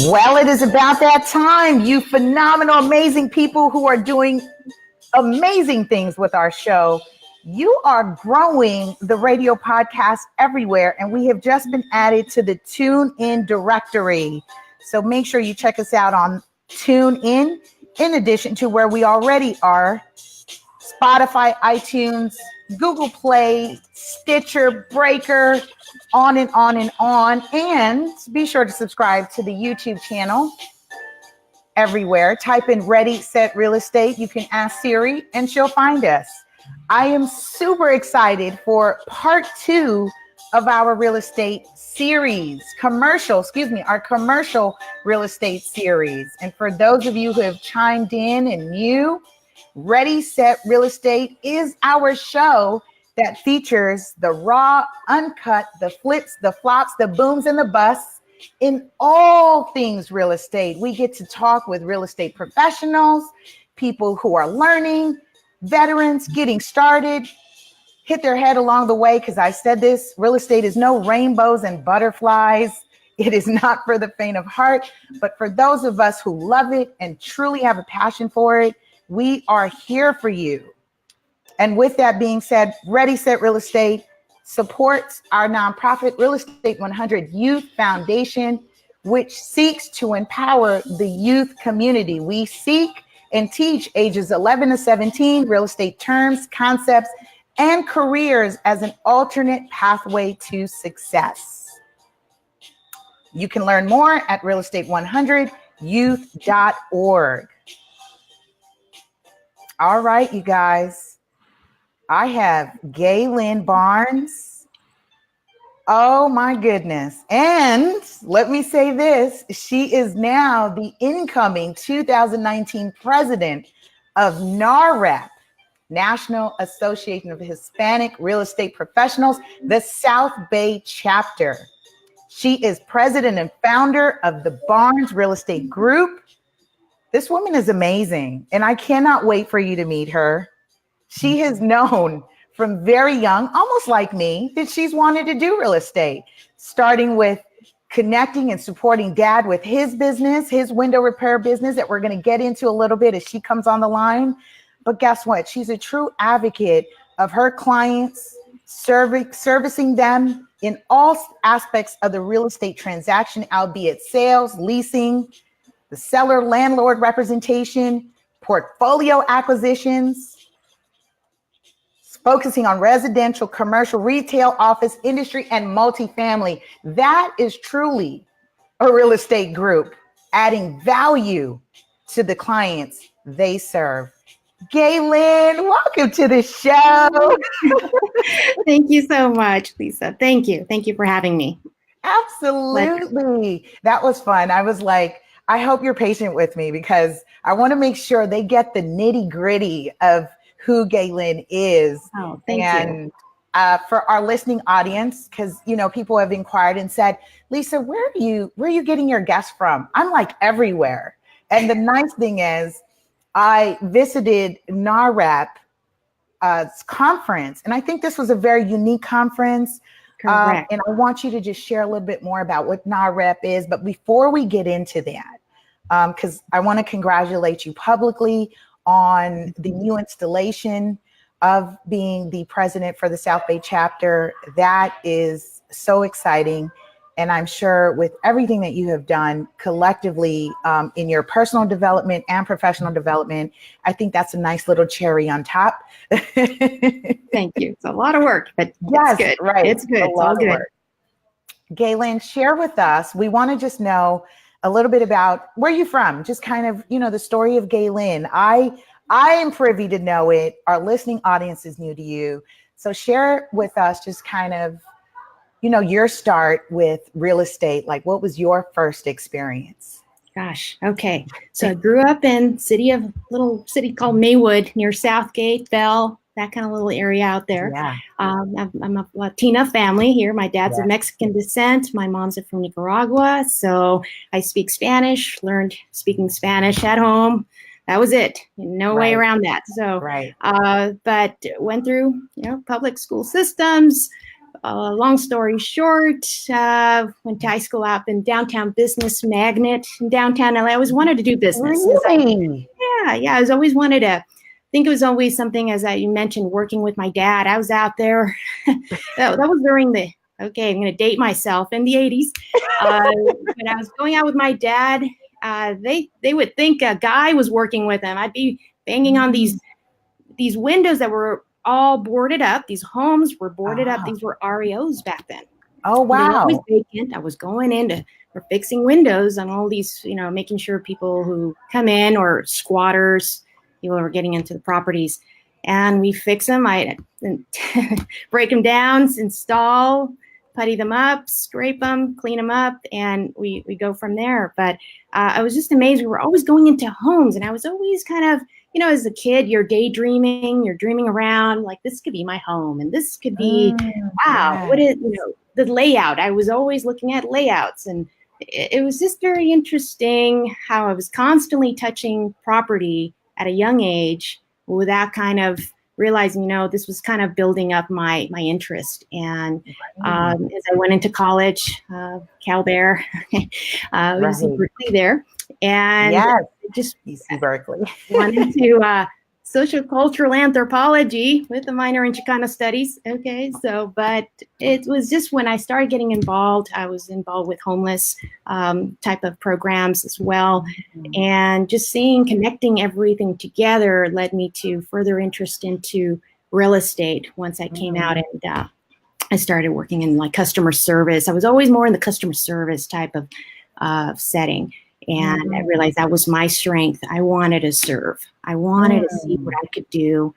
Well, it is about that time, you phenomenal, amazing people who are doing amazing things with our show. You are growing the radio podcast everywhere, and we have just been added to the Tune In directory. So make sure you check us out on Tune in addition to where we already are: Spotify, iTunes, Google Play, Stitcher, Breaker, on and on and on. And be sure to subscribe to the YouTube channel everywhere. Type in Ready, Set, Real Estate. You can ask Siri and she'll find us. I am super excited for part 2 of our real estate series, our commercial real estate series. And for those of you who have chimed in and new, Ready, Set, Real Estate is our show that features the raw, uncut, the flips, the flops, the booms, and the busts in all things real estate. We get to talk with real estate professionals, people who are learning, veterans getting started, hit their head along the way, because I said this, real estate is no rainbows and butterflies. It is not for the faint of heart, but for those of us who love it and truly have a passion for it, we are here for you. And with that being said, Ready, Set, Real Estate supports our nonprofit Real Estate 100 Youth Foundation, which seeks to empower the youth community. We seek and teach ages 11 to 17 real estate terms, concepts, and careers as an alternate pathway to success. You can learn more at realestate100youth.org. All right, you guys. I have Gay-Lynn Barnes. Oh my goodness. And let me say this, she is now the incoming 2019 president of NAHREP, National Association of Hispanic Real Estate Professionals, the South Bay chapter. She is president and founder of the Barnes Real Estate Group. This woman is amazing, and I cannot wait for you to meet her. She has known from very young, almost like me, that she's wanted to do real estate, starting with connecting and supporting dad with his business, his window repair business that we're going to get into a little bit as she comes on the line. But guess what? She's a true advocate of her clients, servicing them in all aspects of the real estate transaction, albeit sales, leasing, the seller landlord representation, portfolio acquisitions, focusing on residential, commercial, retail, office, industry, and multifamily. That is truly a real estate group, adding value to the clients they serve. Gay-Lynn, welcome to the show. Thank you so much, Lisa. Thank you. Thank you for having me. Absolutely. That was fun. I was like, I hope you're patient with me because I want to make sure they get the nitty gritty of who Gay-Lynn is. Oh, thank you. And for our listening audience, because people have inquired and said, Lisa, where are you getting your guests from? I'm like everywhere. And the nice thing is, I visited NAHREP conference, and I think this was a very unique conference. Correct. And I want you to just share a little bit more about what NAHREP is. But before we get into that, because I want to congratulate you publicly on the new installation of being the president for the South Bay chapter. That is so exciting. And I'm sure with everything that you have done collectively in your personal development and professional development, I think that's a nice little cherry on top. Thank you. It's a lot of work, but yes, it's good. Right. It's good. It's all good. Gay-Lynn, share with us. We want to just know a little bit about where you're from, just kind of, the story of Gay-Lynn. I am privy to know it. Our listening audience is new to you. So share with us just kind of, your start with real estate. Like, what was your first experience? Gosh. Okay. So I grew up in little city called Maywood near Southgate, Bell, that kind of little area out there. Yeah. I'm a Latina family here. My dad's of Mexican descent. My mom's from Nicaragua. So I speak Spanish, learned speaking Spanish at home. That was it. No way around that. So, but went through, public school systems, long story short, went to high school out in downtown business magnet in downtown LA. I always wanted to do business. Really? Yeah. I was always wanted to. I think it was always something, as you mentioned, working with my dad. I was out there. that was during the, okay, I'm going to date myself, in the 80s. When I was going out with my dad, they would think a guy was working with them. I'd be banging on these windows that were all boarded up. These homes were boarded up. These were REOs back then. Oh, wow. They were always vacant. I was going in for fixing windows on all these, making sure people who come in or squatters, people were getting into the properties, and we fix them. I break them down, install, putty them up, scrape them, clean them up, and we go from there. But I was just amazed. We were always going into homes, and I was always kind of, as a kid, you're daydreaming, you're dreaming around, like, this could be my home, and this could be, wow, yes. What is, the layout. I was always looking at layouts, and it was just very interesting how I was constantly touching property at a young age without kind of realizing, this was kind of building up my interest. And as I went into college, Cal Bear, was in Berkeley there. And just UC Berkeley. wanted to social-cultural anthropology with a minor in Chicano studies. Okay, so, but it was just when I started getting involved, I was involved with homeless type of programs as well. And just connecting everything together led me to further interest into real estate once I came out, and I started working in like customer service. I was always more in the customer service type of setting. And I realized that was my strength. I wanted to serve. I wanted to see what I could do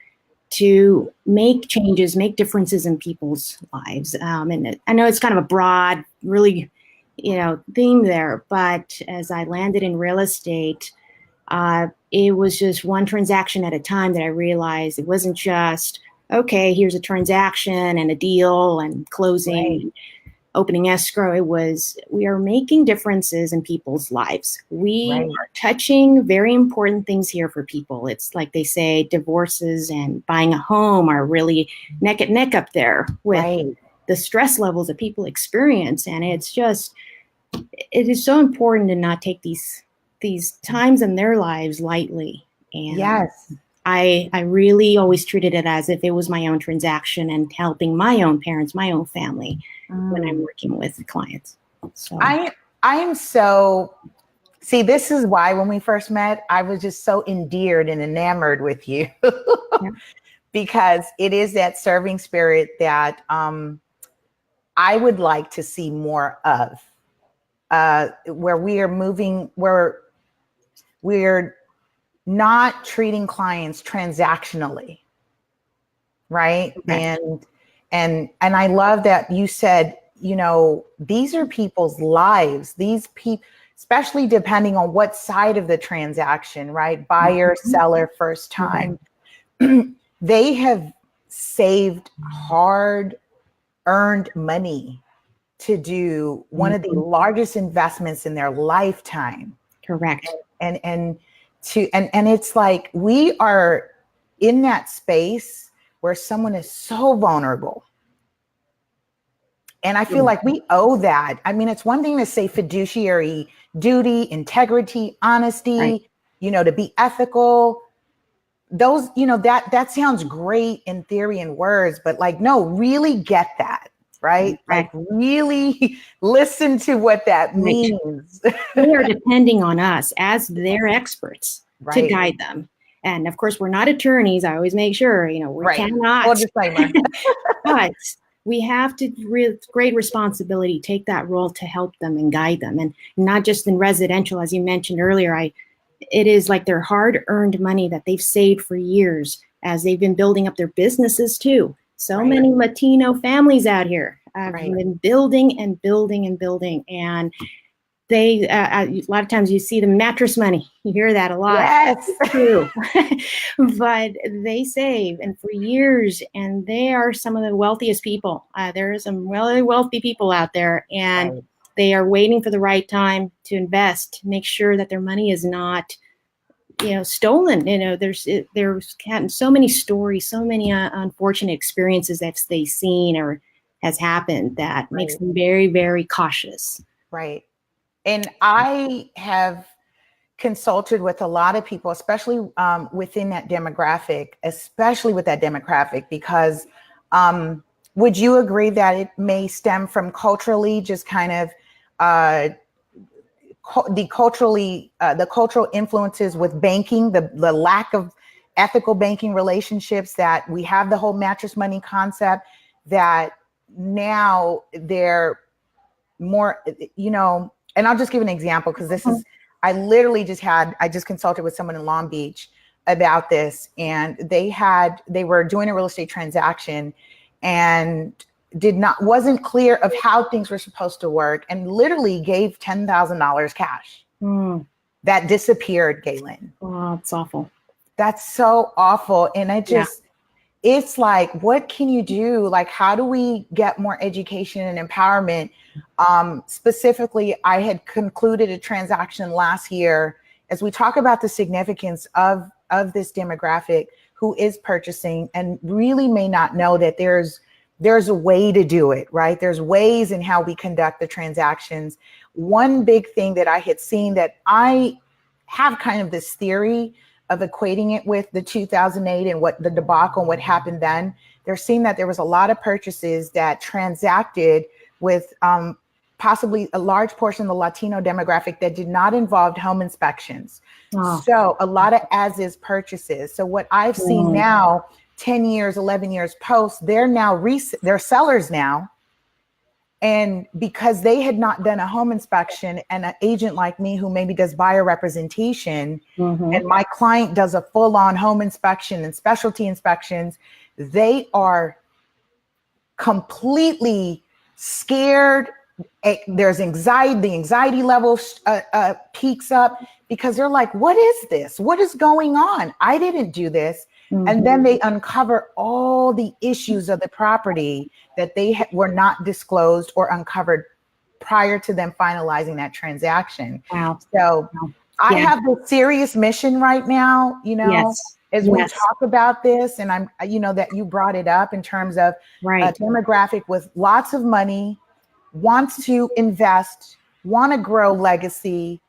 to make changes, make differences in people's lives. And I know it's kind of a broad, really, theme there. But as I landed in real estate, it was just one transaction at a time that I realized it wasn't just, okay, here's a transaction and a deal and closing. Opening escrow. It was, we are making differences in people's lives. We are touching very important things here for people. It's like they say, divorces and buying a home are really neck and neck up there with the stress levels that people experience. And it's just, it is so important to not take these times in their lives lightly. And I really always treated it as if it was my own transaction and helping my own parents, my own family when I'm working with clients. So I am so, see, this is why when we first met, I was just so endeared and enamored with you because it is that serving spirit that I would like to see more of, where we are moving, where we're not treating clients transactionally, right? And I love that you said, these are people's lives. These people, especially depending on what side of the transaction, right? Buyer, seller, first time, they have saved hard-earned money to do one of the largest investments in their lifetime. Correct. And it's like we are in that space where someone is so vulnerable. And I feel like we owe that. I mean, it's one thing to say fiduciary duty, integrity, honesty, to be ethical. Those, that sounds great in theory and words, but like, no, really get that. Right? Like really listen to what that means. They are depending on us as their experts to guide them. And of course, we're not attorneys. I always make sure, we cannot. Full disclaimer. But we have to, with great responsibility, take that role to help them and guide them. And not just in residential, as you mentioned earlier, it is like their hard-earned money that they've saved for years as they've been building up their businesses too. So many Latino families out here have been building and building and building. And they, a lot of times you see the mattress money. You hear that a lot. Yes. It's true. But they save and for years, and they are some of the wealthiest people. There are some really wealthy people out there, and they are waiting for the right time to invest, to make sure that their money is not stolen. There's so many stories, so many unfortunate experiences that they've seen or has happened that makes them very, very cautious. Right. And I have consulted with a lot of people, especially within that demographic, because would you agree that it may stem from culturally, just kind of the cultural influences with banking, the lack of ethical banking relationships, that we have the whole mattress money concept, that now they're more, and I'll just give an example, because this is, I just consulted with someone in Long Beach about this, and they were doing a real estate transaction and wasn't clear of how things were supposed to work, and literally gave $10,000 cash. That disappeared, Gay-Lynn. Oh, it's awful. That's so awful. And it's like, what can you do? Like, how do we get more education and empowerment? Specifically, I had concluded a transaction last year, as we talk about the significance of this demographic who is purchasing and really may not know that there's a way to do it, right? There's ways in how we conduct the transactions. One big thing that I had seen, that I have kind of this theory of equating it with the 2008 and what the debacle and what happened then. They're seeing that there was a lot of purchases that transacted with possibly a large portion of the Latino demographic that did not involve home inspections. So a lot of as-is purchases. So what I've seen now, 10 years, 11 years post, they're sellers now. And because they had not done a home inspection, and an agent like me who maybe does buyer representation, and my client does a full-on home inspection and specialty inspections, they are completely scared. There's anxiety, the anxiety level peaks up, because they're like, what is this? What is going on? I didn't do this. And then they uncover all the issues of the property that they were not disclosed or uncovered prior to them finalizing that transaction. Wow. So I have a serious mission right now, as we talk about this, and I'm, that you brought it up in terms of a demographic with lots of money, wants to invest, want to grow legacy.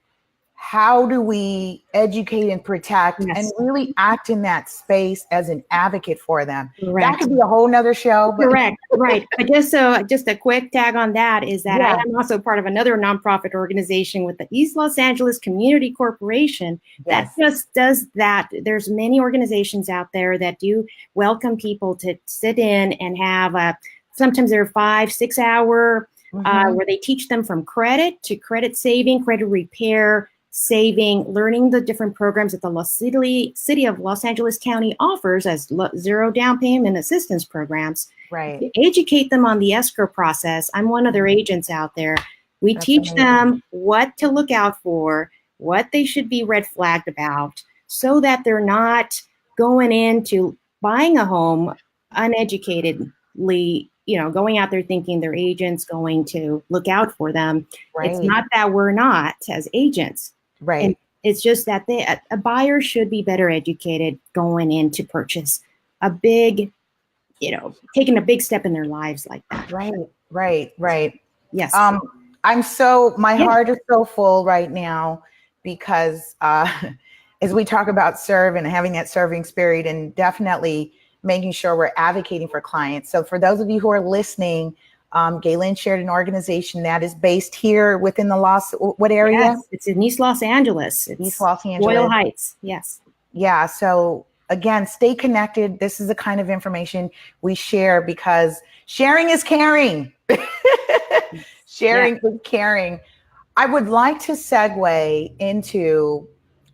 How do we educate and protect and really act in that space as an advocate for them? That could be a whole nother show. Correct. Right. But just a quick tag on that is that I am also part of another nonprofit organization with the East Los Angeles Community Corporation that just does that. There's many organizations out there that do welcome people to sit in and have sometimes they're 5-6 hour where they teach them from credit to credit saving, credit repair, saving, learning the different programs that the city of Los Angeles County offers as zero down payment assistance programs. Right. Educate them on the escrow process. I'm one of their agents out there. We teach them what to look out for, what they should be red flagged about, so that they're not going into buying a home uneducatedly, going out there thinking their agent's going to look out for them. It's not that we're not as agents. Right. And it's just that a buyer should be better educated going in to purchase a big, taking a big step in their lives like that. Right. Yes. My heart is so full right now, because as we talk about serve and having that serving spirit, and definitely making sure we're advocating for clients. So for those of you who are listening, Gay-Lynn shared an organization that is based here within what area? Yes, it's in East Los Angeles. East Los Angeles. Boyle Heights, yes. Yeah, so again, stay connected. This is the kind of information we share, because sharing is caring. Sharing is caring. I would like to segue into,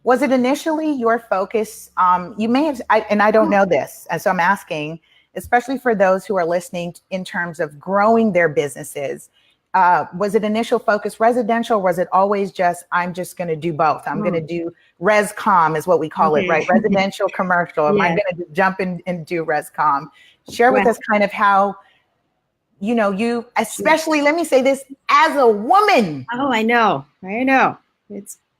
was it initially your focus? You may have, and I don't know this, and so I'm asking, especially for those who are listening, in terms of growing their businesses. Was it initial focus residential? Was it always just, I'm just going to do both? I'm going to do ResCom is what we call it, right? Residential, commercial. Am I going to jump in and do ResCom? Share with us kind of how, you, especially, let me say this, as a woman. Oh, I know.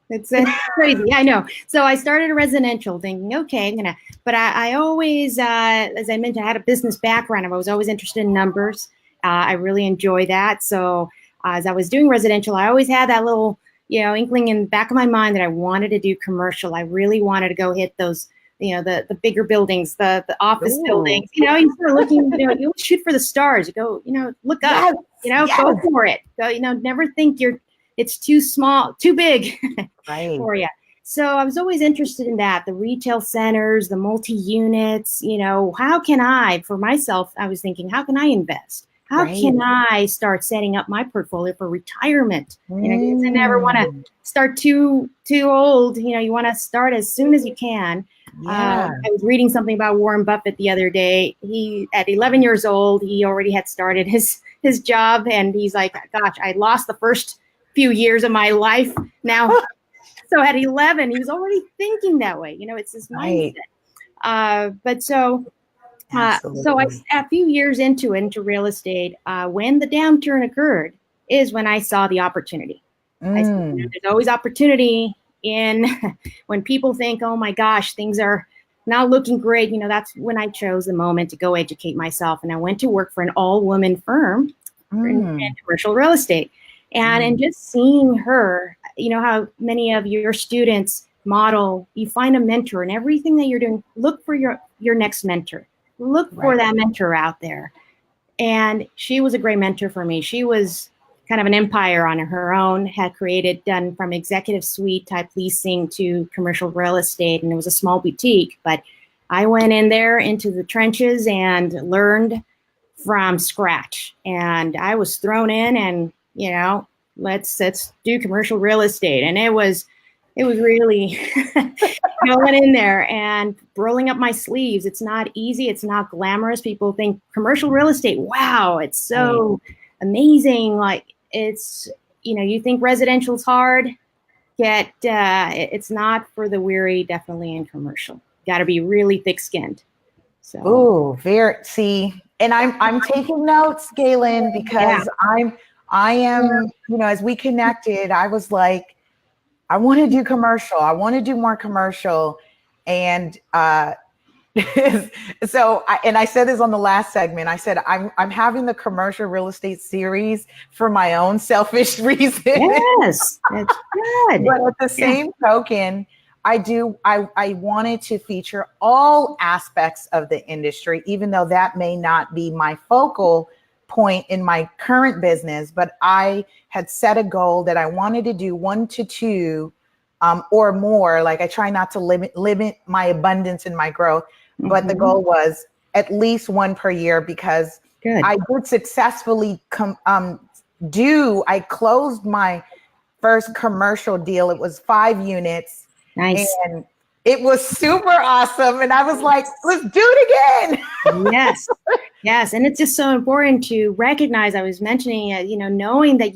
It's crazy. I know. So I started a residential thinking, okay, but I always, as I mentioned, I had a business background. I was always interested in numbers. I really enjoy that. So as I was doing residential, I always had that little, inkling in the back of my mind that I wanted to do commercial. I really wanted to go hit those, the bigger buildings, the office buildings. You start looking, you shoot for the stars. You go, look up. Go for it. Go, never think it's too small, too big for you. So I was always interested in that, the retail centers, the multi-units, how can I, for myself, I was thinking, how can I invest? How can I start setting up my portfolio for retirement? Because I never want to start too old. You want to start as soon as you can. I was reading something about Warren Buffett the other day. He, at 11 years old, he already had started his job, and he's like, gosh, I lost the first few years of my life now. So at 11, he was already thinking that way. It's his mindset. So a few years into real estate, when the downturn occurred, is when I saw the opportunity. I said, there's always opportunity in when people think, oh my gosh, things are not looking great. That's when I chose the moment to go educate myself. And I went to work for an all-woman firm in commercial real estate. And just seeing her, how many of your students model, you find a mentor in everything that you're doing. Look for your next mentor. Look for that mentor out there. And she was a great mentor for me. She was kind of an empire on her own, had done from executive suite type leasing to commercial real estate. And it was a small boutique, but I went in there into the trenches and learned from scratch. And I was thrown in and, let's do commercial real estate. And it was really going in there and rolling up my sleeves. It's not easy. It's not glamorous. People think commercial real estate, wow, it's so amazing. Like it's, you think residential's hard, yet it's not for the weary, definitely in commercial. Got to be really thick-skinned. So. And I'm taking notes, Gay-Lynn, because I am, as we connected, I was like, I want to do commercial. I want to do more commercial. And so I said this on the last segment. I said, I'm having the commercial real estate series for my own selfish reasons. Yes, that's good. But at the same token, I wanted to feature all aspects of the industry, even though that may not be my focal point in my current business, but I had set a goal that I wanted to do 1 to 2 or more. Like I try not to limit my abundance and my growth, but the goal was at least 1 per year because I did successfully I closed my first commercial deal. It was 5 units. Nice. And it was super awesome. And I was like, let's do it again. Yes. And it's just so important to recognize, I was mentioning, knowing that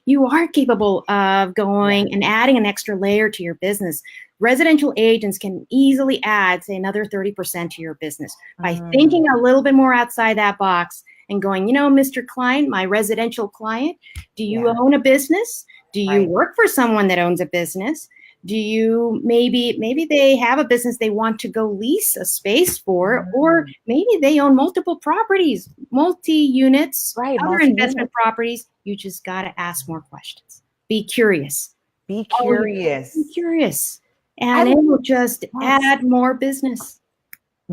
you are capable of going and adding an extra layer to your business. Residential agents can easily add, say, another 30% to your business by thinking a little bit more outside that box and going, Mr. Client, my residential client, do you own a business? Do you work for someone that owns a business? Do you maybe they have a business they want to go lease a space for, or maybe they own multiple properties, multi-units, other investment properties. You just got to ask more questions. Be curious. Be curious. Be curious. And it will just add more business.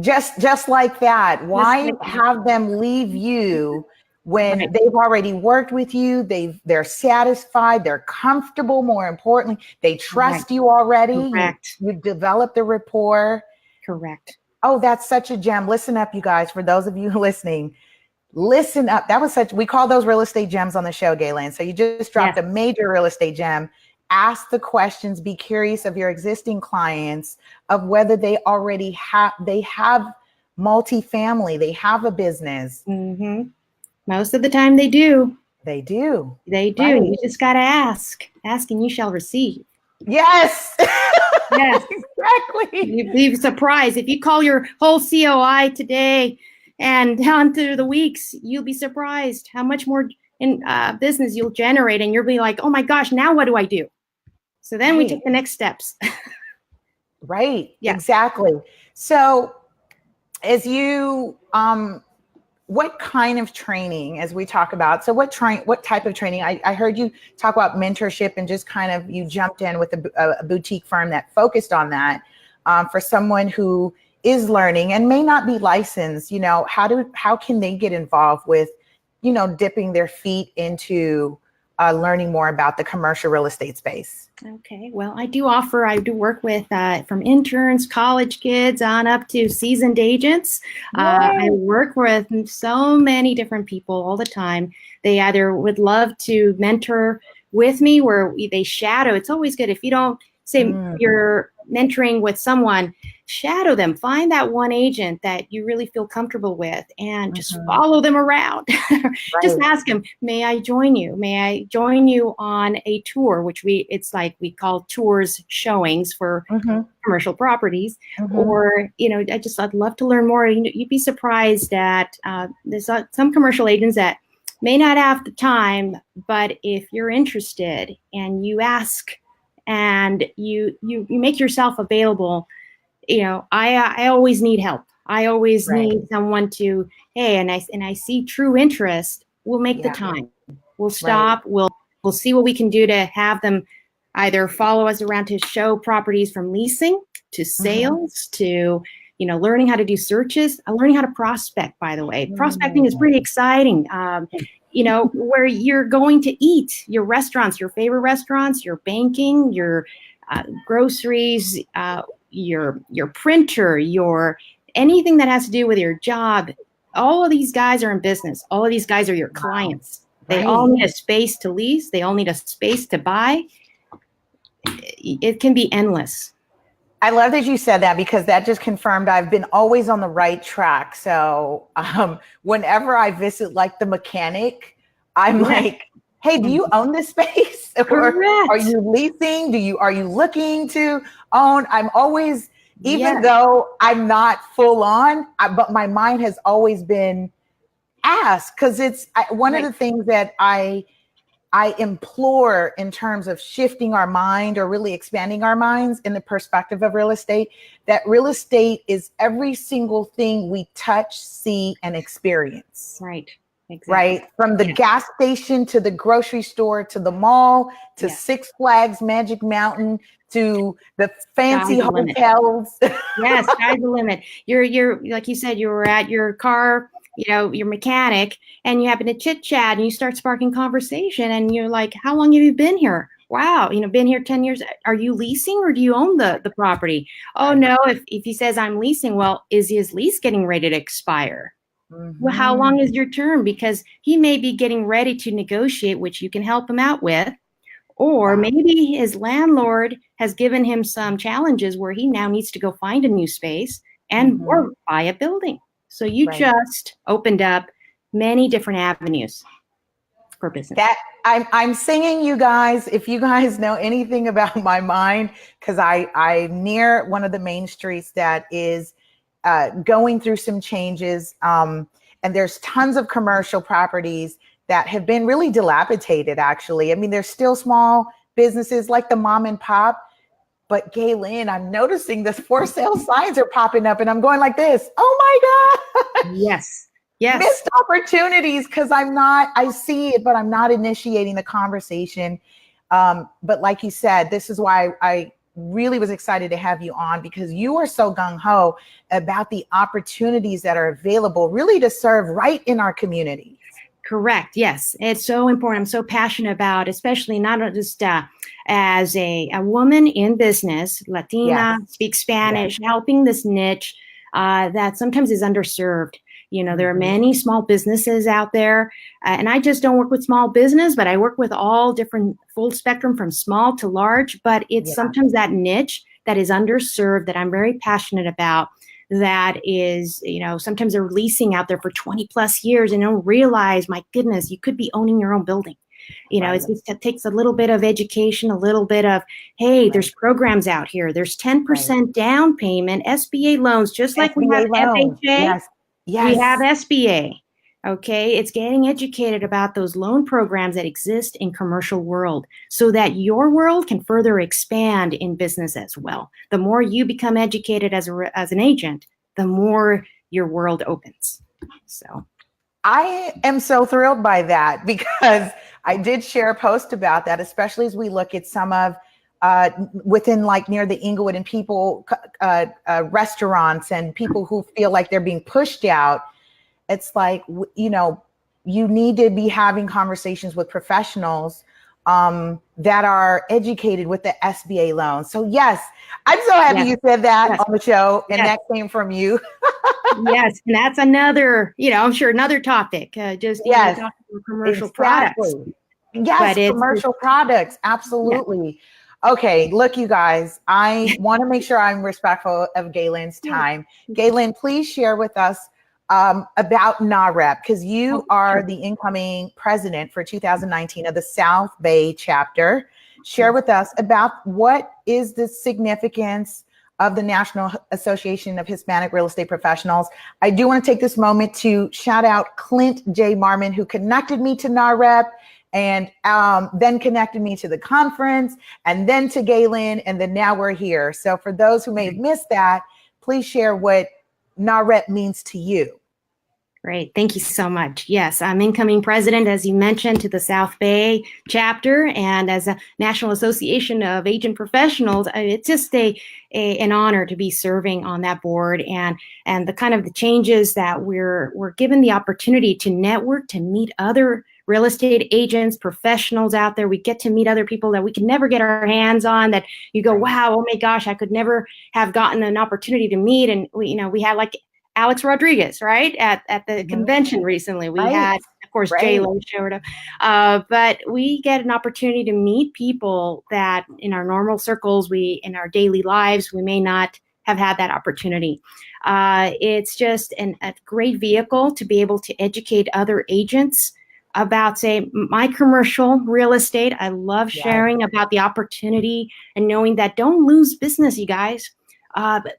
Just like that. Why have them leave you when they've already worked with you, they're satisfied, they're comfortable, more importantly, they trust you already. Correct. You've developed the rapport. Correct. Oh, that's such a gem. Listen up, you guys. For those of you listening, listen up. That was we call those real estate gems on the show, Gay-Lynn. So you just dropped a major real estate gem. Ask the questions, be curious of your existing clients, of whether they already have multifamily, they have a business. Most of the time they do. They do. Right. You just got to ask. Ask and you shall receive. Yes. Yes. Exactly. You'd be surprised. If you call your whole COI today and down through the weeks, you'll be surprised how much more in business you'll generate. And you'll be like, oh my gosh, now what do I do? So then we take the next steps. Right. Yeah. Exactly. So as you what kind of training, as we talk about, so what type of training? I heard you talk about mentorship and just kind of, you jumped in with a boutique firm that focused on that. For someone who is learning and may not be licensed, you know, how can they get involved with, you know, dipping their feet into learning more about the commercial real estate space? Okay, well, I do work with from interns, college kids on up to seasoned agents. I work with so many different people all the time. They either would love to mentor with me where they shadow. It's always good if you don't say you're mentoring with someone, shadow them, find that one agent that you really feel comfortable with and just follow them around. Just ask them, may I join you? May I join you on a tour, which we call tours showings for commercial properties, or, you know, I'd love to learn more. You'd be surprised that there's some commercial agents that may not have the time, but if you're interested and you ask and you make yourself available, you know, I always need help. I always need someone to, hey, and I see true interest. We'll make the time. We'll stop. We'll see what we can do to have them either follow us around to show properties from leasing to sales to, you know, learning how to do searches, learning how to prospect, by the way. Prospecting is pretty exciting. You know, where you're going to eat, your restaurants, your favorite restaurants, your banking, your groceries, your printer, your anything that has to do with your job. All of these guys are in business. All of these guys are your clients. They all need a space to lease. They all need a space to buy. It can be endless. I love that you said that, because that just confirmed I've been always on the right track. So whenever I visit like the mechanic, I'm like, hey, do you own this space? Or are you leasing? Are you looking to own? I'm always, even though I'm not full on, but my mind has always been asked, because it's one of the things that I implore in terms of shifting our mind or really expanding our minds in the perspective of real estate, that real estate is every single thing we touch, see, and experience. Right. Exactly. Right. From the gas station to the grocery store, to the mall, to Six Flags, Magic Mountain, to the fancy hotels. Yes, sky's the limit. You're like you said, you were at your car, you know, your mechanic, and you happen to chit chat and you start sparking conversation and you're like, how long have you been here? Wow, you know, been here 10 years. Are you leasing or do you own the property? Oh no, if he says I'm leasing, well, is his lease getting ready to expire? Well, how long is your term? Because he may be getting ready to negotiate, which you can help him out with. Or maybe his landlord has given him some challenges where he now needs to go find a new space and or buy a building. So you just opened up many different avenues for business. That I'm singing, you guys, if you guys know anything about my mind, because I'm near one of the main streets that is going through some changes. And there's tons of commercial properties that have been really dilapidated, actually. I mean, there's still small businesses like the mom and pop, but Gay-Lynn, I'm noticing the for sale signs are popping up and I'm going like this. Oh my God. Yes. Yes. Missed opportunities, because I see it, but I'm not initiating the conversation. But like you said, this is why I really was excited to have you on, because you are so gung-ho about the opportunities that are available really to serve right in our community. Correct. Yes. It's so important. I'm so passionate about, especially not just as a woman in business, Latina, speaks Spanish, helping this niche that sometimes is underserved. You know, there are many small businesses out there, and I just don't work with small business, but I work with all different full spectrum from small to large. But it's sometimes that niche that is underserved that I'm very passionate about. That is, you know, sometimes they're leasing out there for 20 plus years and don't realize, my goodness, you could be owning your own building. You know, it takes a little bit of education, a little bit of, hey, there's programs out here. There's 10% down payment, SBA loans, just like we have FHA. We have SBA. Okay, it's getting educated about those loan programs that exist in commercial world so that your world can further expand in business as well. The more you become educated as an agent, the more your world opens. So I am so thrilled by that because I did share a post about that, especially as we look at some of within like near the Inglewood and people, restaurants and people who feel like they're being pushed out. It's like, you know, you need to be having conversations with professionals that are educated with the SBA loan. So yes, I'm so happy you said that on the show, and that came from you. Yes, and that's another, you know, I'm sure another topic, just even talking about commercial products. Yes, commercial products, absolutely. Okay, look, you guys, I want to make sure I'm respectful of Gay-Lynn's time. Gay-Lynn, please share with us about NAHREP, because you are the incoming president for 2019 of the South Bay chapter. Share with us about what is the significance of the National Association of Hispanic Real Estate Professionals. I do want to take this moment to shout out Clint J. Marmon, who connected me to NAHREP and then connected me to the conference and then to Gay-Lynn, and then now we're here. So for those who may have missed that, please share what NAHREP means to you. Great. Thank you so much. Yes, I'm incoming president, as you mentioned, to the South Bay chapter. And as a National Association of Agent Professionals, it's just an honor to be serving on that board, and the kind of the changes that we're given the opportunity to network, to meet other real estate agents, professionals out there. We get to meet other people that we can never get our hands on, that you go, wow, oh my gosh, I could never have gotten an opportunity to meet. And we had like Alex Rodriguez, right, at the convention recently. We had, of course, J-Lo showed up, but we get an opportunity to meet people that in our normal circles, in our daily lives, we may not have had that opportunity. It's just a great vehicle to be able to educate other agents about, say, my commercial real estate. I love sharing about the opportunity and knowing that don't lose business, you guys. But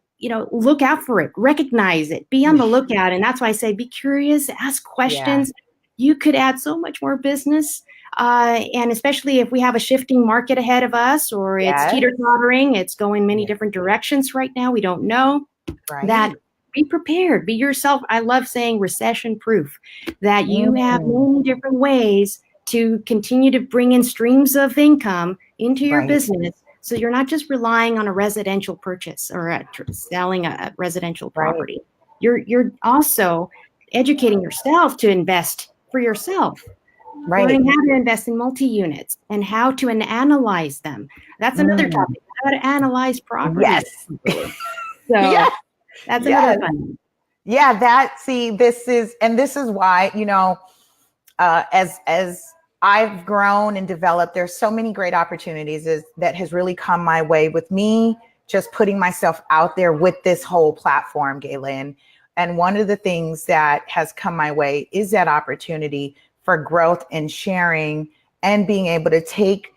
look out for it, recognize it, be on the lookout. And that's why I say, be curious, ask questions. You could add so much more business. And especially if we have a shifting market ahead of us, or it's teeter-tottering, it's going many different directions right now. We don't know that. Be prepared, be yourself. I love saying recession proof, that you have many different ways to continue to bring in streams of income into your business. So you're not just relying on a residential purchase or selling a residential property. You're also educating yourself to invest for yourself. Learning how to invest in multi-units and how to analyze them. That's another topic. How to analyze properties. So that's another fun. This is why, as I've grown and developed, there's so many great opportunities that has really come my way with me just putting myself out there with this whole platform, Gay-Lynn. And one of the things that has come my way is that opportunity for growth and sharing and being able to take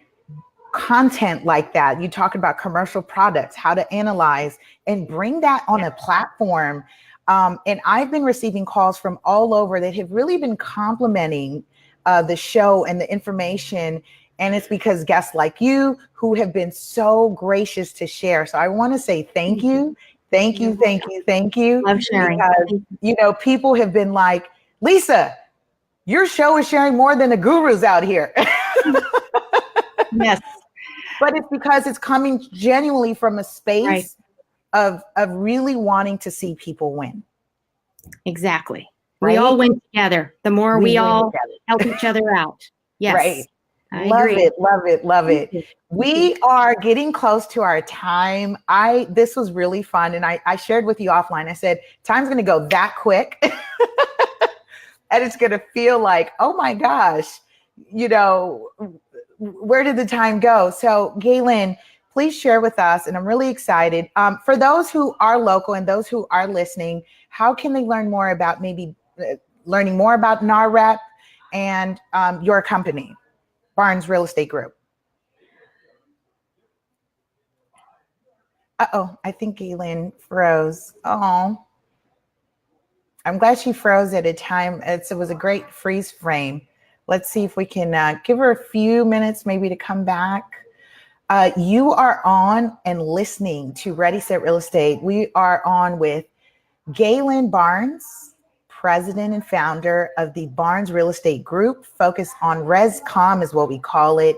content like that. You talk about commercial products, how to analyze and bring that on a platform. And I've been receiving calls from all over that have really been complimenting the show and the information. And it's because guests like you who have been so gracious to share. So I want to say thank you. Thank you. Love sharing. Because, people have been like, Lisa, your show is sharing more than the gurus out here. Yes. But it's because it's coming genuinely from a space of really wanting to see people win. Exactly. We all win together. The more we all help each other out. Yes. Right. I love agree. it. We are getting close to our time. This was really fun. And I shared with you offline. I said, time's going to go that quick. And it's going to feel like, oh my gosh, where did the time go? So Gay-Lynn, please share with us. And I'm really excited. For those who are local and those who are listening, how can they learn more about learning more about NAHREP and your company, Barnes Real Estate Group? I think Gay-Lynn froze. Oh, I'm glad she froze at a time. It was a great freeze frame. Let's see if we can give her a few minutes maybe to come back. You are on and listening to Ready Set Real Estate. We are on with Gay-Lynn Barnes, president and founder of the Barnes Real Estate Group, focused on ResCom is what we call it,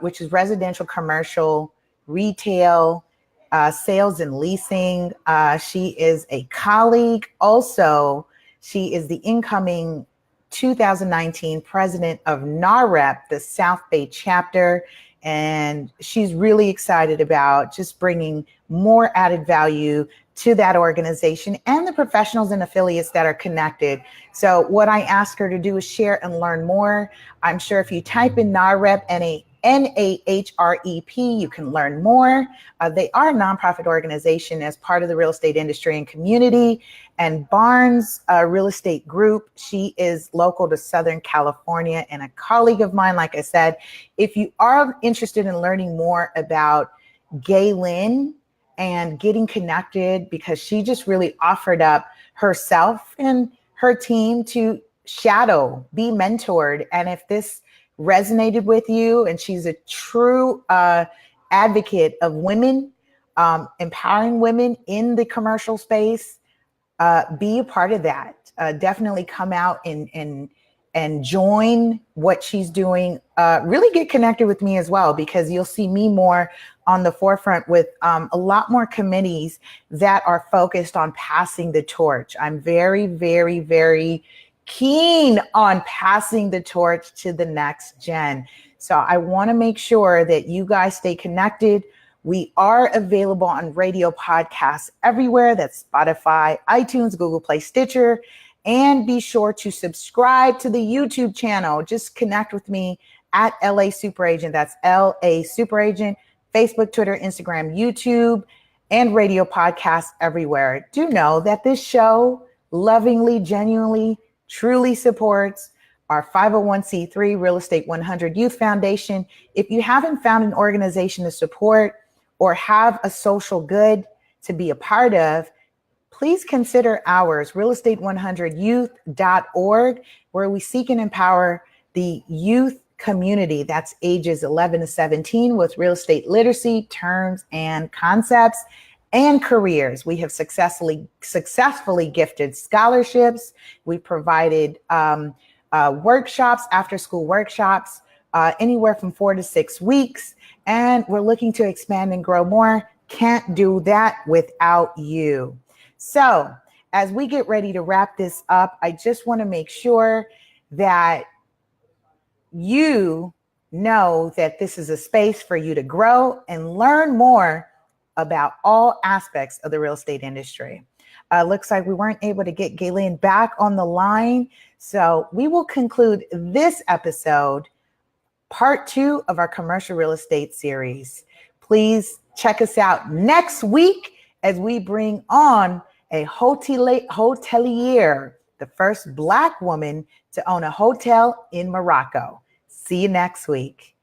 which is residential, commercial, retail, sales and leasing. She is a colleague. Also, she is the incoming 2019 president of NAHREP, the South Bay chapter. And she's really excited about just bringing more added value to that organization and the professionals and affiliates that are connected. So what I ask her to do is share and learn more. I'm sure if you type in NAHREP, NAHREP, you can learn more. They are a nonprofit organization as part of the real estate industry and community. And Barnes Real Estate Group, she is local to Southern California and a colleague of mine. Like I said, if you are interested in learning more about Gay-Lynn and getting connected, because she just really offered up herself and her team to shadow, be mentored. And if this resonated with you, and she's a true advocate of women, empowering women in the commercial space, be a part of that. Definitely come out and join what she's doing. Really get connected with me as well, because you'll see me more on the forefront with a lot more committees that are focused on passing the torch. I'm very, very, very keen on passing the torch to the next gen. So I want to make sure that you guys stay connected. We are available on radio podcasts everywhere. That's Spotify, iTunes, Google Play, Stitcher. And be sure to subscribe to the YouTube channel. Just connect with me at LA Super Agent. That's LA Super Agent. Facebook, Twitter, Instagram, YouTube, and radio podcasts everywhere. Do know that this show lovingly, genuinely, truly supports our 501c3 Real Estate 100 Youth Foundation. If you haven't found an organization to support or have a social good to be a part of, please consider ours, realestate100youth.org, where we seek and empower the youth community, that's ages 11 to 17, with real estate literacy, terms and concepts, and careers. We have successfully gifted scholarships. We provided workshops, after school workshops, anywhere from 4 to 6 weeks. And we're looking to expand and grow more. Can't do that without you. So as we get ready to wrap this up, I just want to make sure that you know that this is a space for you to grow and learn more about all aspects of the real estate industry. Looks like we weren't able to get Gay-Lynn back on the line. So we will conclude this episode, part 2 of our commercial real estate series. Please check us out next week as we bring on a hotelier, the first Black woman to own a hotel in Morocco. See you next week.